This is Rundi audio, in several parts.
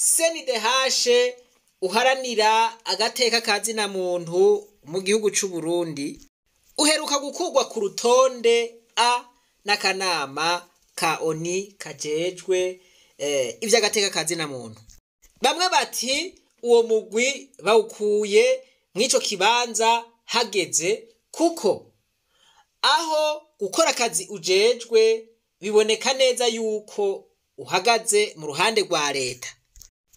CNDH uharanira agateka kazina muntu mu gihugu c'u Burundi uheruka gukurwa ku rutonde A n'akanama ka ONU kajejwe ivy'agateka kazina muntu. Bamwe bati uwo mugwi bawukuye mw'ico kibanza hageze kuko aho gukora akazi ujejwe biboneka neza yuko uhagaze mu ruhande rwa leta.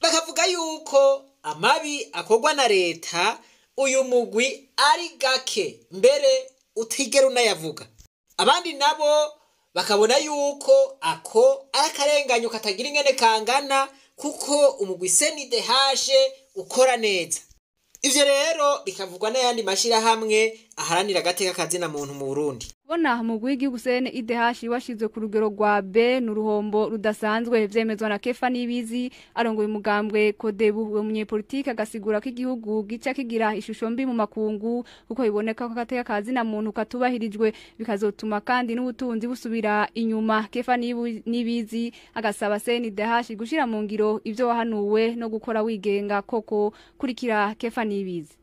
Bakavuga yuko amabi akorwa na leta uyu mugwi ari gake mbere utigera unayavuga. Abandi nabo bakabona yuko ako ari akarenganyo katagira ingene kangana kuko umugwi CNDH ukora neza. Ivyo rero bikavugwa n'ayandi mashirahamwe aharanira agateka kazina muntu mu Burundi. Bona umugwi w'igihugu CNDH washizwe ku rugero rwa B n'uruhombo rudasanzwe vyemezwa na Kefa Nibizi arongoye umugambwe Kodebu umunyepolitike agasigura ko igihugu gica kigira ishusho mbi mu makungu kuko biboneka ko agateka kazina muntu katubahirijwe bikazotuma kandi n'ubutunzi busubira inyuma. Kefa Nibizi agasaba CNDH gushira mu ngiro ivyo wahanuwe no gukora wigenga koko kurikira Kefa Nibizi.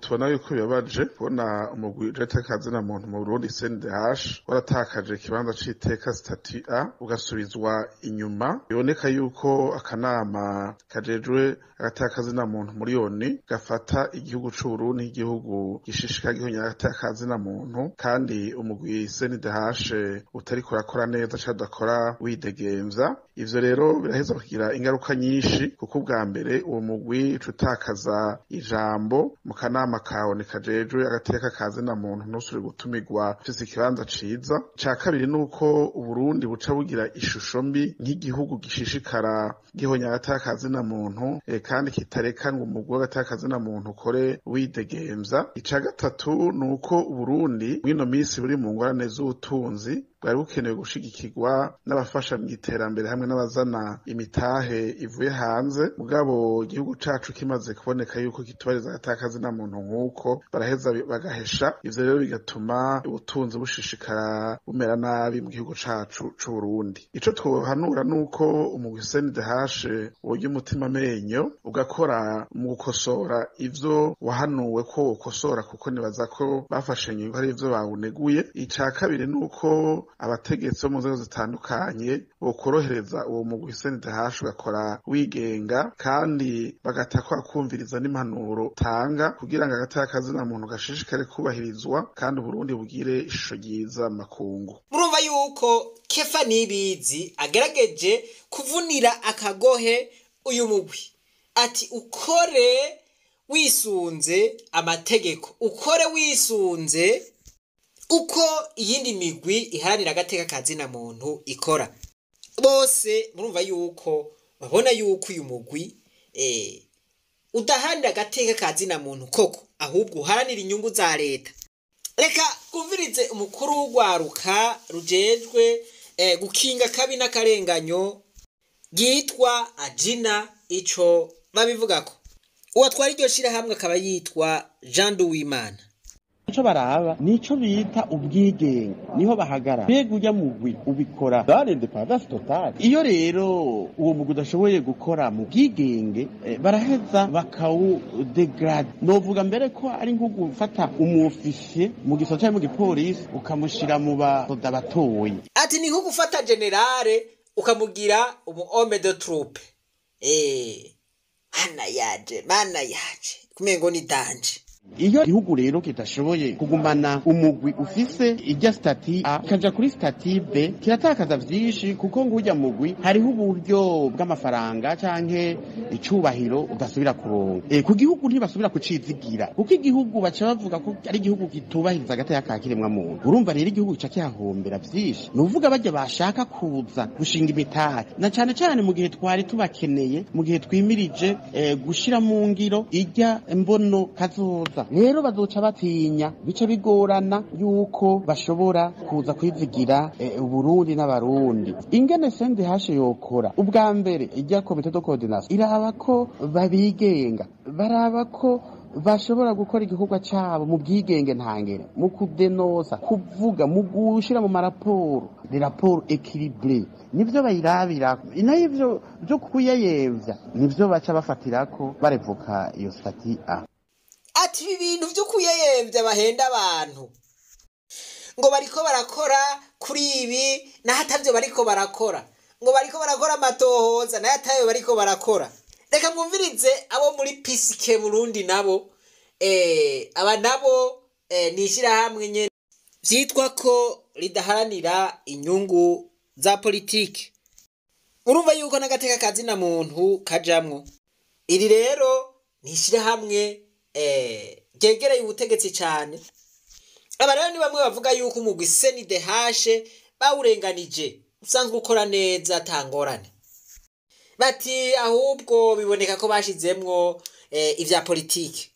Tubona yuko bibabaje kubona umugwi w'agateka kazina muntu mu Burundi CNDH waratakaje ikibanza c'iteka statut A ugasubizwa inyuma. Biboneka yuko akanama kajejwe agateka kazina muntu muri ONU gafata igihugu c'u Burundi igihugu gishishika gihonya agateka kazina muntu kandi umugwi CNDH utariko urakora neza cadakora widegemvya. Ivyo rero biraheza kugira ingaruka nyinshi kuko ubwa mbere uwo mugwi utakaza ijambo mu kanama kawe kajejwe agateka kazina muntu ntusubire gutumirwa ufise ikibanza ciza. Ca kabiri nuko Uburundi buca bugira ishusho mbi nk'igihugu gishishikara gihonya agateka kazina muntu kandi kitareka ngo umugwi w'agateka kazina muntu ukore widegemvya. Ica gatatu nuko Uburundi mw'ino misi buri mu ngorane z'ubutunzi bwari bukenewe gushigikirwa n'abafasha mu iterambere hamwe n'abazana imitahe ivuye hanze. Mugabo igihugu cacu kimaze kuboneka yuko kitubariza agateka kazina muntu nk'uko baraheza bagahesha. Ivyo rero bigatuma ubutunzi bushishikara bumera nabi mu gihugu cacu c'u Burundi. Ico twohanura nuko umugwi CNDH wogira umutima menyo ugakora mu gukosora ivyo wahanuwe ko wokosora kuko nibaza ko bafashe ingingo ari ivyo bawuneguye. Ica kabiri nuko abategetsi bo mu nzego zitandukanye bokorohereza uwo mugwi CNDH ugakora wigenga kandi bagatakwa kumviriza n'impanuro tanga kugira ngo agateka kazina muntu gashishikare kubahirizwa kandi Burundi bugire ishusho ryiza makungu. Murumva yuko Kefa Nibizi agerageje kuvunira akagohe uyu mugwi ati ukore wisunze amategeko, ukore wisunze uko iyindi migwi iharanira agateka kazina muntu ikora. Bose murumva yuko babona yuko uyu mugwi udaharanira agateka kazina muntu koko ahubwo uharanira inyungu za leta. Reka kumvirize umukuru w'ugwaruka rujejwe gukinga kabi n'akarenganyo yitwa Ajina ico babivugako. Uwatwara iryo shirahamwe akaba yitwa Jean Duwimana. Ico baraba nico bita ubwigenge niho bahagara. Mbega ujya mugwi ubikora dans l'indépendance totale. Iyo rero uwo mugwi udashoboye gukora mu bwigenge baraheza bakawu degrade. Novuga mbere ko ari nko gufata umufisiye mu gisata cyo mu gipolisi ukamushira mu basoda batoye. Ati ni nko gufata generale ukamugira umu homme de troupe. Mana yaje kumengo ni danje. Iyo igihugu rero kitashoboye kugumana umugwi ufise ijya stati A kaja kuri stati B kiratakaza vyinshi kuko ngujya mugwi hariho uburyo bw'amafaranga canke icubahiro udasubira kuronka. Ku gihugu ntibasubira kucizigira kuko igihugu baca bavuga ko ari igihugu kitubahiriza agateka ka kiremwa muntu. Urumva rero igihugu gica kihahombera vyinshi. Nuvuga baje bashaka kuza gushinga imitari na cane cane mu gihe twari tubakeneye mu gihe twimirije gushira mu ngiro ijya mbono kazoza. Rero bazoca batinya bice bigorana yuko bashobora kuza kwizigira Uburundi n'abarundi. Ingene CNDH yokora ubwa mbere ijya komite de coordination iraba ko babigenga baraba ko bashobora gukora igikorwa cyabo mu bwigenge ntangere mu kudenosa kuvuga mu gushira mu maraporo les rapports équilibrés nivyo bayirabira inayivyo byo kuyayevya nivyo baca bafatirako barevuka iyo stati A. Ati ibintu byo kuyayevya bahenda abantu ngo bariko barakora kuri ibi na hatavyo bariko barakora ngo bariko barakora amatohoza na yatayo bariko barakora. Reka mwumvirize abo muri Pisike Burundi nabo aba nabo nishira hamwe nyene vyitwa ko ridaharanira inyungu za politike. Urumva yuko nagateka kazi na muntu kajamwo. Iri rero nishira hamwe gegereye ubutegetsi cyane. Aba rero ni bamwe bavuga yuko umugwi CNDH bawurenganije usanzwe ukora neza tangorane. Bati ahubwo biboneka ko bashizemwo ivya politike.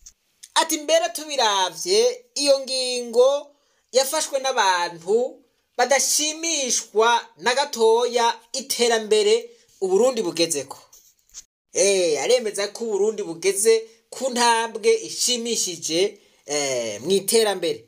Ati mbere tubiravye iyo ngingo yafashwe n'abantu badashimishwa na gatoya iterambere Uburundi bugezeko. Aremeza ko Uburundi bugeze ku ntambwe ishimishije mu iterambere.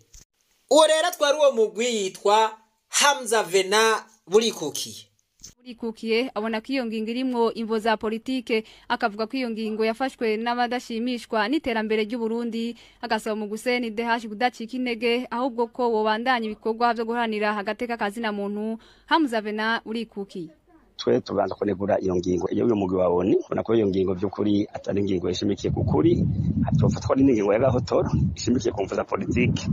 Uwo rero twari uwo mugwi yitwa Hamza Vena Burikukiye abona ko iyo ngingo irimwo imvo za politike, akavuga ko iyo ngingo yafashwe n'abadashimishwa n'iterambere ry'u Burundi, agasaba mu guseni DH kudacika intege ahubwo ko wobandanya ibikorwa byo guharanira agateka kazi na muntu. Hamza Vena Burikukiye twe tubanza kunegura iyo ngingo iyo uyu mugwi waboni ubona ko iyo ngingo by'ukuri atari ingingo ishimikiye kukuri, atofatwa n'ingingo ya gahotoro ishimikiye ku mvuza politike,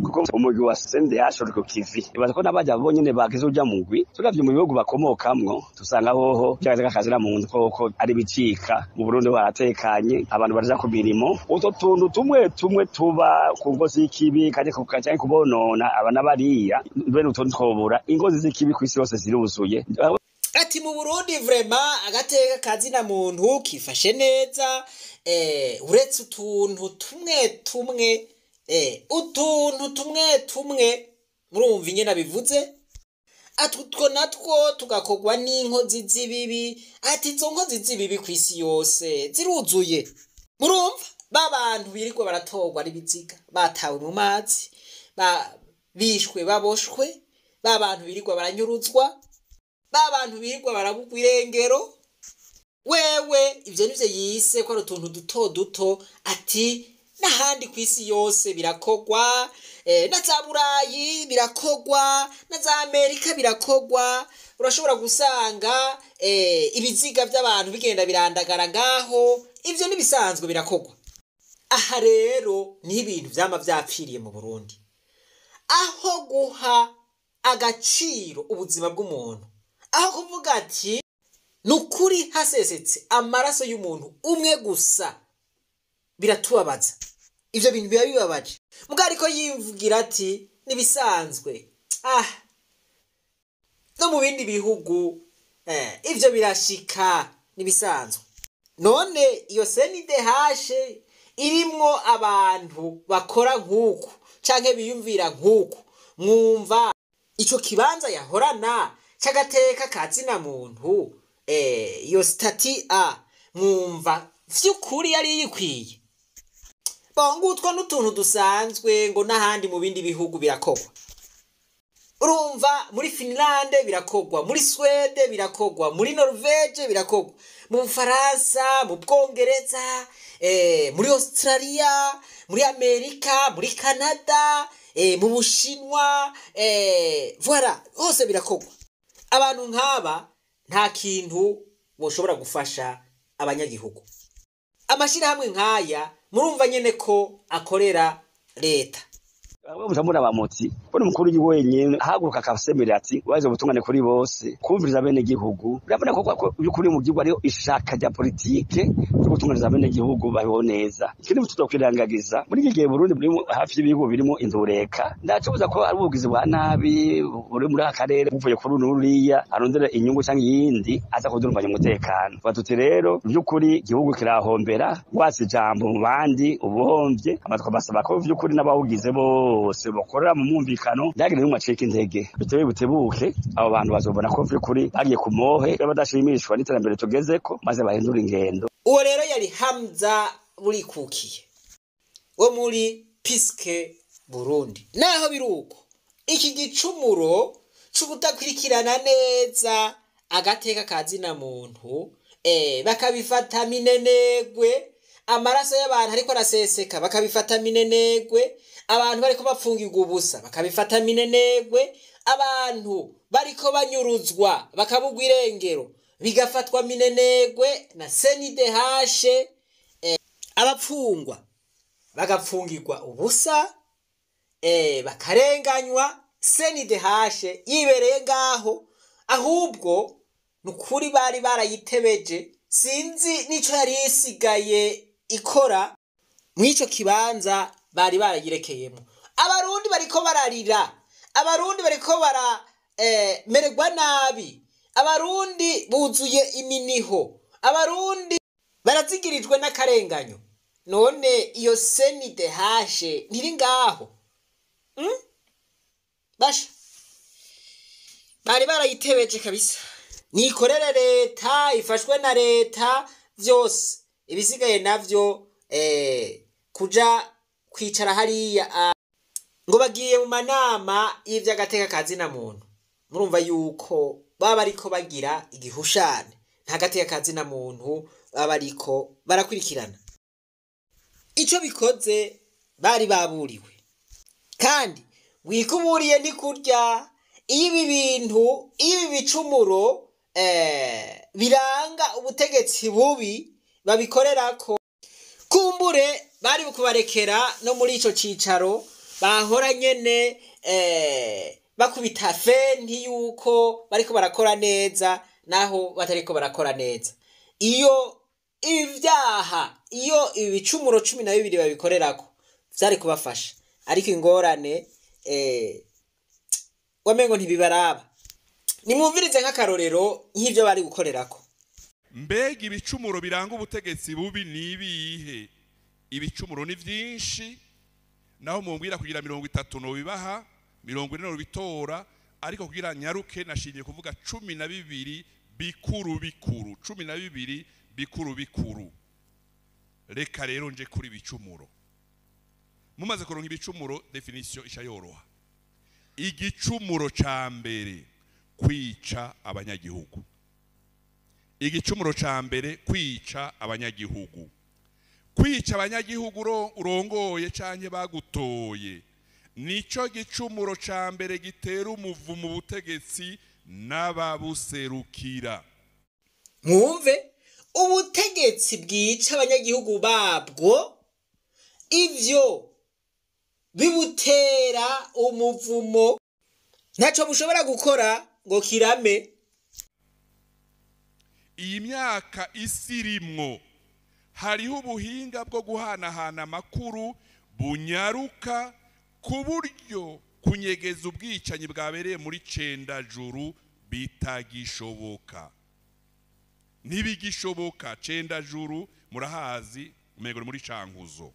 kuko umugwi wa CNDH uri ku kivi. Ibaza ko n'abajya bonyene bagize uja mugwi turavye mu bihugu bakomokamwo dusanga hoho cyangwa akazi na muntu koko ari bicika. Mu Burundi baratekanye, abantu baraja ku mirimo, utwo tuntu tumwe tuba ku ngozi y'ikibi kandi kukaca kubonona abana bariya bene utuntu twobura ingozi z'ikibi ku isi yose ziruzuye. Ati mu Burundi vraiment agateka kazi na muntu kifashe neza, uretse utuntu tumwe murumva ingene bivuze. Ati utwo natwo tugakogwa n'inkozi z'ibibi. Ati izo nkozi z'ibibi ku isi yose ziruzuye. Murumva babantu birirwa baratorwa n'ibiziga batawe mu mazi, bishwe baboshwe, babantu birirwa baranyuruzwa, babantu birirwa barabugwa irengero. Wewe ivyo nivyo yise ko ari utuntu duto. Ati n'ahandi ku isi yose birakogwa, na za Burayi birakogwa, na za Amerika birakogwa. Urashobora gusanga ibiziga by'abantu bigenda birandagara ngaho, ivyo nibisanzwe birakogwa. Aha rero ni ibintu vyama vyapfiriye mu Burundi, aho guha agaciro ubuzima bw'umuntu, aho kuvuga ati nukuri hasesetse amaraso y'umuntu umwe gusa. Biratubabaza ivyo bintu biba bibabaje, muga ariko yimvugira ati nibisanzwe. No mu bindi bihugu ivyo birashika nibisanzwe. None iyo CNDH irimwo abantu bakora nk'uku canke biyumvira nk'uku, mwumva ico kibanza yahorana c'agateka kazi na muntu, iyo stati A, mwumva vy'ukuri yari yikwiye? Bongutwa n'utuntu dusanzwe ngo n'ahandi mu bindi bihugu birakogwa. Urumva muri Finland birakogwa, muri Swede birakogwa, muri Norvege birakogwa, mu Faransa, mu Bwongereza, muri Australia, muri Amerika, muri Canada, mu Bushinwa, voilà, hose birakogwa. Abantu nk'aba nta kintu boshobora gufasha abanyagihugu. Amashirahamwe nk'aya murumva nyene ko akorera leta. Mutamura bamutsi bone mukuru yiwenyene ahaguruka akasemera ati waje butungane kuri bose kumviriza bene gihugu. Birabona ko byukuri mu gihugu ari ishaka rya politike cyo gutunganiza bene gihugu baho neza. Ikindi tutokwirangagiza muri gihe Burundi muri hafi y'ibihugu birimo indureka, ndacubuza ko ari ubugizi bwa nabi buri muri akarere buvuye kuri nuriya arondera inyungu cyangwa yindi aza kudurumbanya umutekano. Batuti rero byukuri igihugu kirahombera, wasi jambo mu bandi ubuhomvye, amatwa basaba ko byukuri n'abawugize bose bakorera mu mwumvikano ndagire mu maceka intege bitewe butebuke. Abo bantu bazobona ko vy'ukuri bagiye kumohe badashimishwa n'iterambere tugezeko maze bahindura ingendo. Uwo rero yari Hamza Burikukiye. wo muri Piske Burundi. Naho biruko iki gicumuro cyo kudakurikirana neza agateka kazina muntu bakabifata minenegwe, amaraso y'abantu ariko araseseka bakabifata minenegwe, abantu bariko bapfungirwa ubusa bakabifata minenegwe, abantu bariko banyuruzwa bakabugwa irengero bigafatwa minenegwe na CNDH, abapfungwa bagapfungirwa ubusa bakarenganywa, CNDH yibereye ngaho, ahubwo nukuri bari barayitebeje, sinzi nico yari isigaye ikora mwico kibanza bari barayirekeyemo. Abarundi bariko bararira, abarundi bariko mererwa nabi, abarundi buzuye iminiho, abarundi barazigirijwe n'akarenganyo. None iyo CNDH ntiri ngaho, basha bari barayitebeje kabisa. Nikorere leta, ifashwe na leta, vyose ibisigaye navyo kuja kwicara hariya ngo bagiye mu manama y'ivyagateka kazina muntu. Murumva yuko baba ariko bagira igihushane, nta gateka kazina muntu baba ariko barakurikirana. Ico bikoze bari baburiwe, kandi wikuburiye ntikurya. Ibi bintu, ibi bicumuro biranga ubutegetsi bubi babikorerako, kumbure bari kubarekera no muri ico cicaro bahora nyene bakubita fenti yuko bariko barakora neza naho batariko barakora neza. Iyo ibyaha, iyo ibicumuro 12 babikorerako vyari kubafasha, ariko ingorane wamengo ntibibaraba. Nimwumvirize nk'akarorero nk'ivyo bari gukorerako. Mbega ibicumuro biranga ubutegetsi bubi nibihe? Ibicumuro ni vyinshi, naho mumbwira kugira 30 no bibaha, 40 no bitora, ariko kugira nyaruke nashingiye kuvuga 12 bikuru bikuru, 12 bikuru bikuru. Reka rero nje kuri bicumuro. Mumaze kuronka ibicumuro, definition ishayoroha. Igicumuro ca mbere kwica abanyagihugu. Igicumuro ca mbere kwica abanyagihugu. Kwica abanyagihugu urongoye canke bagutoye. Nico gicumuro ca mbere gitera umuvumo ubutegetsi n'ababuserukira. Mwumve, ubutegetsi bwica abanyagihugu babwo, ivyo bibutera umuvumo, ntaco bushobora gukora ngo kirame. Iyi myaka isirimwo hariho ubuhinga bwo guhanahana amakuru bunyaruka ku buryo kunyegeza ubwicanyi bwabereye muri Cendajuru bitagishoboka. Ntibigishoboka. Cendajuru murahazi, umego muri Cankuzo.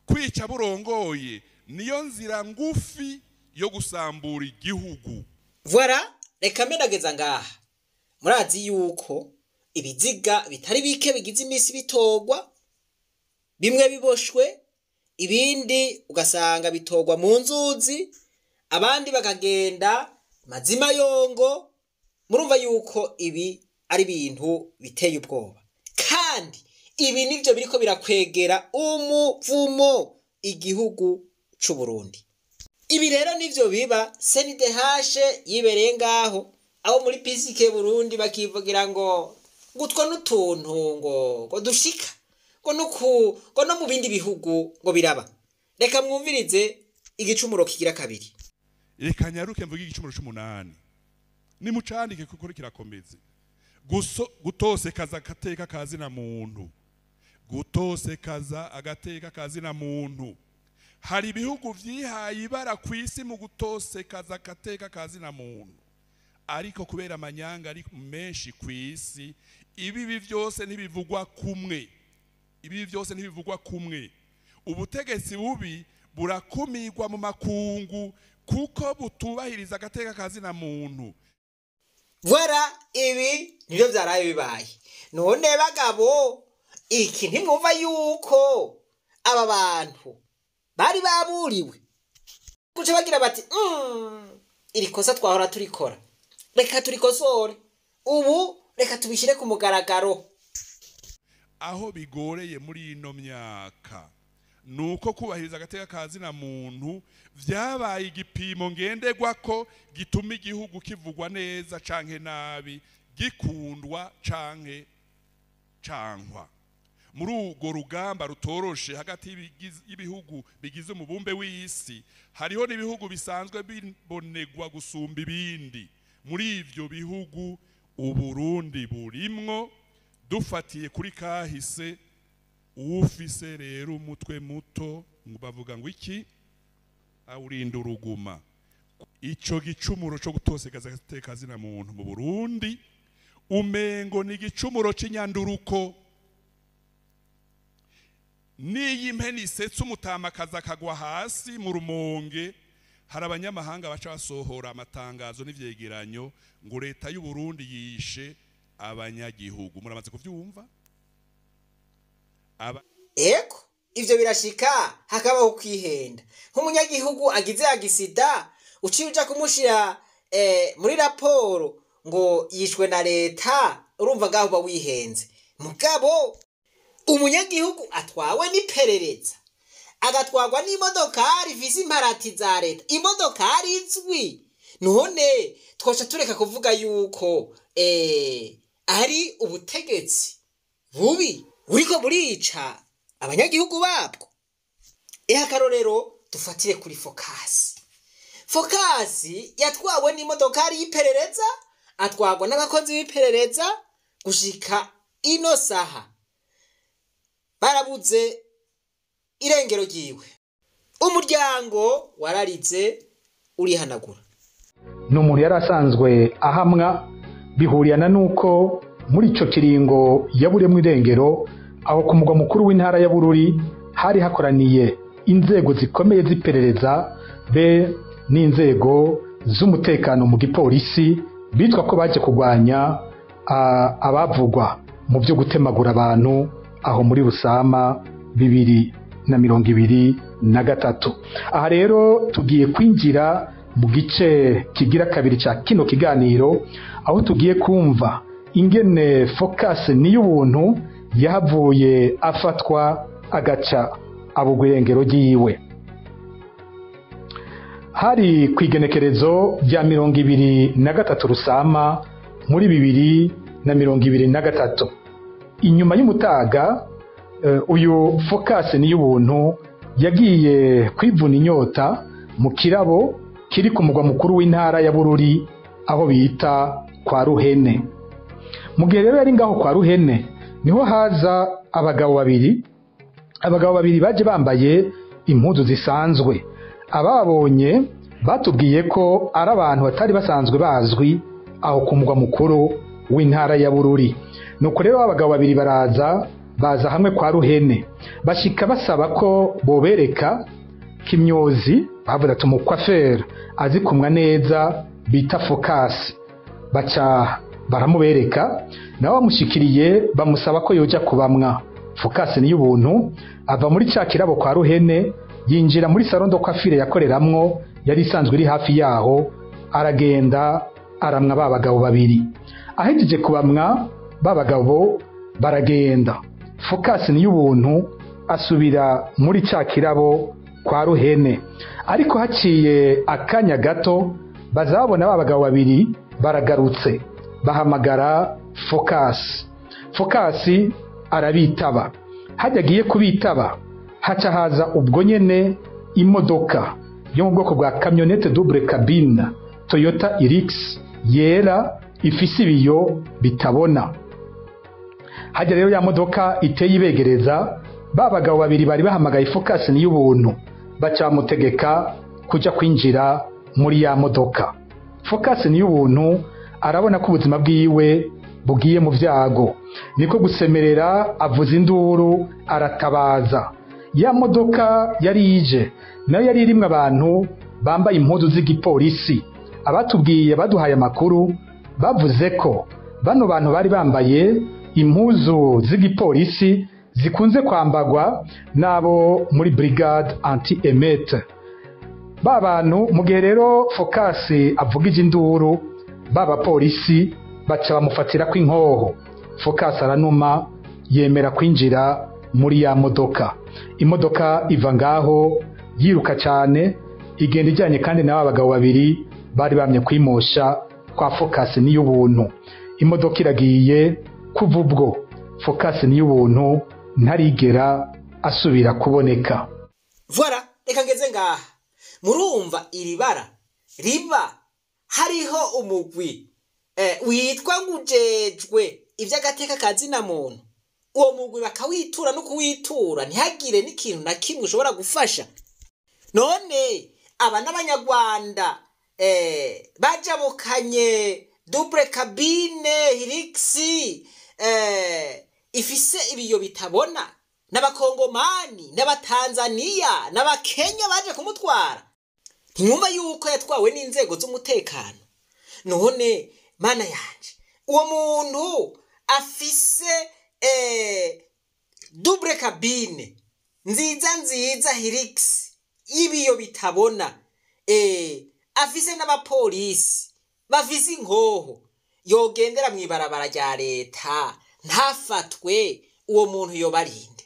Kwica burongoye niyo nzira ngufi yo gusambura igihugu. Voilà, reka menageza ngaha. Murazi yuko ibiziga bitari bike bigize imisi bitogwa, bimwe biboshwe, ibindi ugasanga bitogwa mu nzuzi, abandi bakagenda mazima yongo. Murumva yuko ibi ari bintu biteye ubwoba, kandi ibi nivyo biriko birakwegera umuvumo igihugu c'u Burundi. Ibi rero nivyo biba CNDH yibereye ngaho, abo muri Piske Burundi bakivugira ngo gutwa n'utuntu ngo dushika ngo no mu bindi bihugu ngo biraba. Reka mwumvirize igicumuro kigira kabiri. Reka nyaruke mvuga igicumuro c'8. Ni mucandike kuko kirakomeze. Gutosekaza agateka kazina muntu. Gutosekaza agateka kazina muntu. Hari ibihugu vyihaye ibara kwisi mu gutosekaza agateka kazina muntu, ariko kubera amanyanga ari menshi kwisi, ibi byose ntibivugwa kumwe. Ibi byose ntibivugwa kumwe. Ubutegetsi bubi burakumirwa mu makungu kuko butubahiriza agateka kazina muntu. Voilà, ibi nivyo vyaraye bibaye. None bagabo, iki ntimwumva yuko aba bantu bari baburiwe kuca bagira bati iri kosa twahora turikora reka turikosore ubu reka tubishire ku mugaragaro. Aho bigoreye muri ino myaka nuko kubahiriza agateka kazina muntu vyabaye igipimo ngenderwa ko gituma igihugu kivugwa neza canke nabi, gikundwa canke cankwa. Muri urwo rugamba rutoroshe hagati y'ibihugu bigize umubumbe w'isi, hariho n'ibihugu bisanzwe bibonegwa gusumba ibindi. Muri ivyo bihugu Uburundi burimwo. Dufatiye kuri kahise, ufise rero umutwe muto bavuga ngo iki awurinda uruguma. Ico gicumuro cyo gutosekaza agateka kazina muntu mu Burundi umengo ni igicumuro c'inyanduruko. Niyi impeni isetsa umutamakazi akagwa hasi mu Rumonge, hari abanyamahanga baca basohora amatangazo n'ivyegeranyo ngo leta y'u Burundi yishe abanyagihugu. Muramaze kuvyumva? Eko ivyo birashika hakabaho kwihenda. Nk'umunyagihugu agize agisida uciye uja kumushira muri raporo ngo yishwe na leta, urumva ngaho ba wihenze. Mugabo umunyagihugu atwawe n'iperereza, agatwagwa n'imodokari ifise imparati za leta, imodokari izwi, none twoca tureka kuvuga yuko ari ubutegetsi bubi buriko burica abanyagihugu babwo. Akarorero dufatire kuri Focus yatwawe n'imodokari y'iperereza, atwagwa n'abakozi b'iperereza, gushika ino saha barabuze irengero ryiwe. Umuryango wararize urihanagura. N'umuntu yari asanzwe ahamwa, bihuriyana nuko muri ico kiringo yaburemwe irengero aho ku mugwa mukuru w'intara ya Bururi hari hakoraniye inzego zikomeye z'iperereza be n'inzego z'umutekano mu gipolisi bitwa ko baje kugwanya abavugwa mu byo gutemagura abantu aho muri Rusama 2023. Aha rero tugiye kwinjira mu gice kigira kabiri ca kino kiganiro, aho tugiye kumva ingene Focus n'iy'ubuntu yahavuye afatwa agaca abugwengero ryiwe. Hari kwigenekerezo rya 2023 Rusama muri 2023. Inyuma y'umutaga uyu Focus n'iy'ubuntu yagiye kwivuna inyota mu kirabo kiri ku mugwa mukuru w'intara ya Bururi aho bita kwa Ruhene. Mu gihe rero yari ngaho kwa Ruhene niho haza abagabo babiri baje bambaye impuzu zisanzwe. Ababonye batubwiye ko ari abantu batari basanzwe bazwi aho ku mugwa mukuru w'intara ya Bururi. Nuko rero abagabo babiri baza hamwe kwa Ruhene, bashika basaba ko bobereka kimyozi, bavuga ati umukwaferi azi kumwa neza bita Focus. Baca baramubereka, nawe bamushikiriye bamusaba ko yoja kubamwa. Focus n'iy'ubuntu ava muri ca kirabo kwa Ruhene, yinjira muri salon de coiffure yakoreramwo yari isanzwe iri hafi yaho, aragenda aramwa babagabo babiri. Ahejeje kubamwa babagabo baragenda. Focus n'iy'ubuntu asubira muri ca kirabo kwa Ruhene, ariko haciye akanya gato bazabona babagabo babiri baragarutse, bahamagara Focus. Focus arabitaba. Hajagiye kubitaba haca haza ubwo nyene imodoka yo mu bwoko bwa camionette double cabine Toyota Hilux yera ifise ibiyo bitabona. Haja rero ya modoka iteye ibegereza, babagabo babiri bari bahamagaye Focus n'iy'ubuntu baca bamutegeka kuja kwinjira muri ya modoka. Focus n'iy'ubuntu arabona ko ubuzima bwiwe bugiye mu vyago, niko gusemerera avuza induru aratabaza. Ya modoka yari ije nayo yari irimwe abantu bambaye impuzu z'igipolisi. Abatubwiye baduhaye amakuru bavuze ko bano bantu bari bambaye impuzu z'igipolisi zikunze kwambagwa n'abo muri brigade anti-emet. Ba bantu mu gihe rero Focus avugije induru, baba polisi baca bamufatira ko inkoho. Focus aranuma yemera kwinjira muri ya modoka. Imodoka iva ngaho yiruka cyane, igenda ijyanye kandi n'aba bagabo babiri bari bamye kwimosha kwa Focus n'iy'ubuntu. Imodoka iragiye kuva ubwo Focus n'iy'ubuntu ntarigera asubira kuboneka. Voilà, reka ngeze ngaha. Murumva iri bara riba hariho umugwi witwa ngujejwe ivy'agateka kazina muntu. Uwo mugwi bakawitura no kuwitura ntihagire n'ikintu na kimwe ushobora gufasha. None aba n'abanyarwanda bajabukanye double cabine Hilux ifise ibiyo bitabona, n'abakongomani n'abatanzania n'abakenya baje kumutwara. Ntimwumva yuko yatwawe n'inzego z'umutekano? None mana yanje, uwo muntu afise double cabine nziza Hilux ibiyo bitabona, afise n'abapolisi bafise inkoho, yogendera mw'ibarabara rya leta ntafatwe, uwo muntu yobarinde.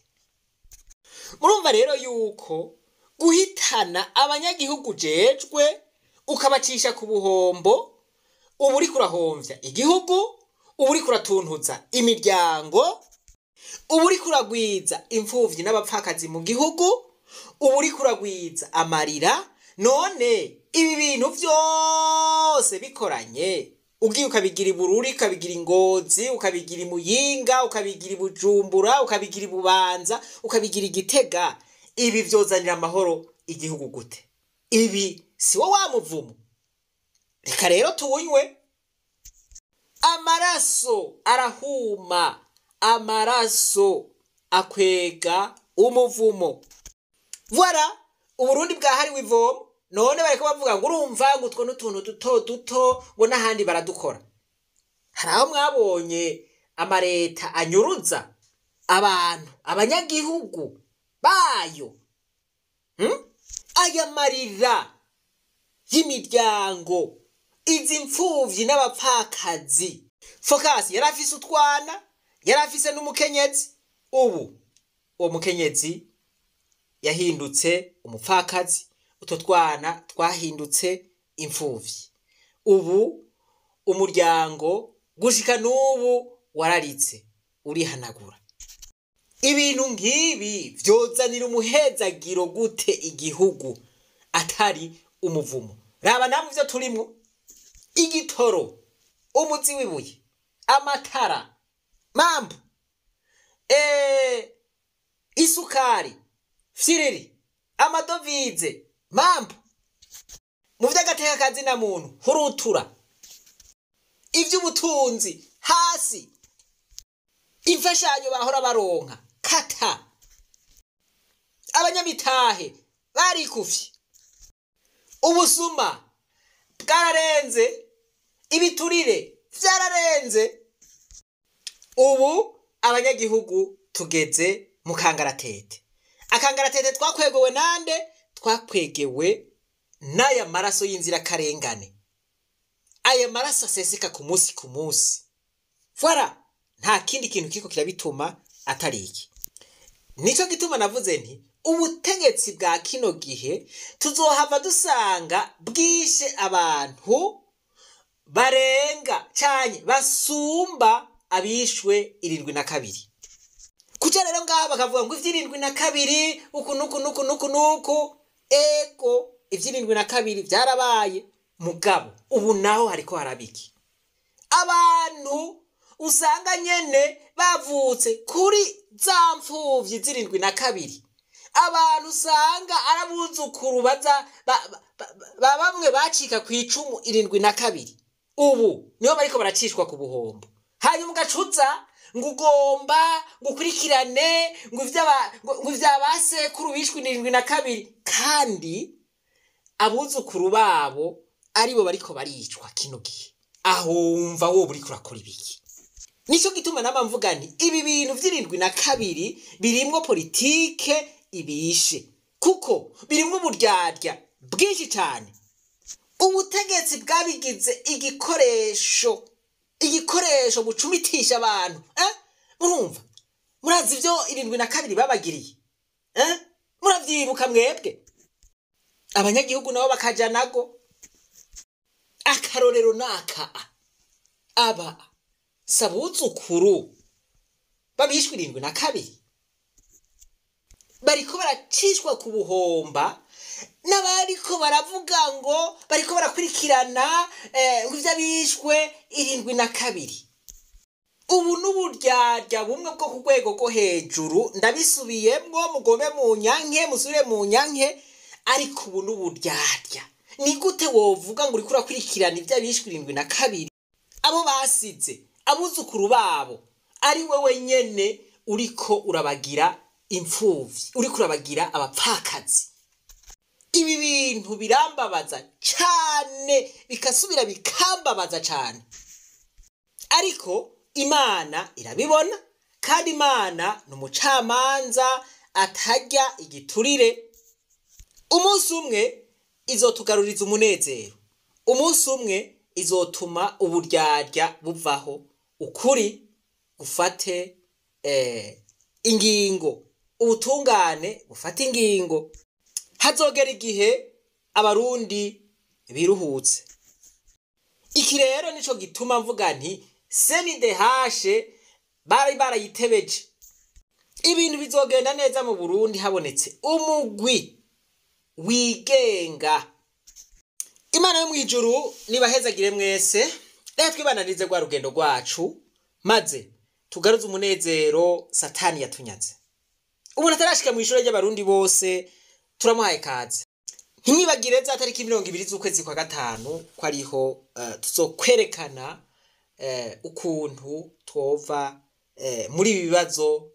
Murumva rero yuko guhitana abanyagihugu jejwe ukabacisha ku buhombo, ubu uri kurahomvya igihugu, ubu uri kuratuntuza imiryango, ubu uri kuragwiza imfuvyi n'abapfakazi mu gihugu, ubu uri kuragwiza amarira. None ibi bintu vyose bikoranye, ugiye ukabigira ibururi, ukabigira ingozi, ukabigira imuyinga, ukabigira ibujumbura, ukabigira ibubanza, ukabigira igitega, ibi vyozanira amahoro igihugu gute? Ibi si wo wa muvumo. Reka rero tuwunywe. Amaraso arahuma, amaraso akwega umuvumo. Voilà, Uburundi bwahariwe ivomo. None bariko bavuga ngo urumva ngo utwo n'utuntu duto ngo n'ahandi baradukora. Haraho mwabonye amareta anyuruza abantu, abanyagihugu bayo. Aya marira y'imiryango, izi mfuvyi n'abapfakazi. Focus yarafise utwana, yarafise n'umukenyezi. Ubu uwo mukenyezi yahindutse umupfakazi, utwo twana twahindutse imfuvyi. Ubu umuryango gushika n'ubu wararitse urihanagura. Ibintu nk'ibi vyozanira umuhezagiro gute igihugu atari umuvumo? Raba namwe ivyo turimwo: igitoro, umuzi w'ibuye, amatara, mambo, isukari, firiri, amadovize, mambo. Mu vy'agateka kazina muntu hurutura, ivy'ubutunzi hasi, imfashanyo bahora baronka kata, abanyamitahe barikuvye, ubusuma bwararenze, ibiturire vyararenze. Ubu abanyagihugu tugeze mu kangaratete. Akangaratete twakwegewe nande? Twakwegewe n'aya maraso y'inzira karengane, aya maraso aseseka ku munsi. Voilà, nta kindi kintu kiko kirabituma atari iki. Nico gituma navuze nti ubutegetsi bwa kino gihe tuzohava dusanga bwishe abantu barenga cyane basumba abishwe 72. Kuca rero ngaha bakavuga ngo ivy'irindwi uku ego ivy'irindwi byarabaye mugabo ubu naho hariko harabiki. Abantu usanga nyene bavutse kuri za mfuvyi z'irindwi. Abantu usanga arabuzukuru baza bamwe bacika ku icumu 72. Ubu niho bariko baracishwa ku buhombo. Hanyuma ugacuza ngo ugomba gukurikirane ngo ivyabasekuru bishwe 72, kandi abuzukuru babo aribo bariko baricwa kino gihe. Aho wumva wo buri kurakora ibiki? Nico gituma nama mvuga nti ibi bintu vy'72 birimwo politike ibishe kuko birimwo uburyarya bwinshi cyane. Ubutegetsi bwabigize igikoresho bucumitisha abantu. Murumva murazi ivyo 72 babagiriye. Muravyibuka mwebwe abanyagihugu nabo bakaja nago. Akarorero naka aba sabuzukuru babishwe 72 bariko baracishwa ku buhomba n'abariko baravuga ngo bariko barakurikirana ngo ivy'abishwe 72. Ubu n'uburyarya bumwe bwo ku rwego rwo hejuru ndabisubiyemwo mugome mu nyanke musubire mu nyanke ariko ubu n'uburyarya. Ni gute wovuga ngo uri kurakurikirana ivy'abishwe 72 abo basize abuzukuru babo ari wewe nyene uriko urabagira imfuvyi uriko urabagira abapfakazi. Ibi bintu birambabaza cyane bikasubira bikambabaza cyane, ariko Imana irabibona kandi Imana n'umucamanza atajya igiturire. Umunsi umwe izotugaruriza umunezero, umunsi umwe izotuma uburyarya buvaho, ukuri gufate ingingo, ubutungane bufate ingingo. Hazogera igihe abarundi biruhutse. Iki rero nico gituma mvuga nti CNDH bari barayitebeje. Ibintu bizogenda neza mu Burundi habonetse umugwi wigenga. Imana yo mwijuru nibahezagire mwese. Reka twibananize gwa rugendo rwacu maze tugaruze umunezero Satani yatunyaze. Umuntu atarashika mu ishuri ry'abarundi bose turamuhaye kaze. Ntimwibagire za tariki 20 z'ukwezi kwa gatanu ko ariho tuzokwerekana ukuntu twova muri ibi bibazo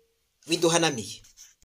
biduhanamiye.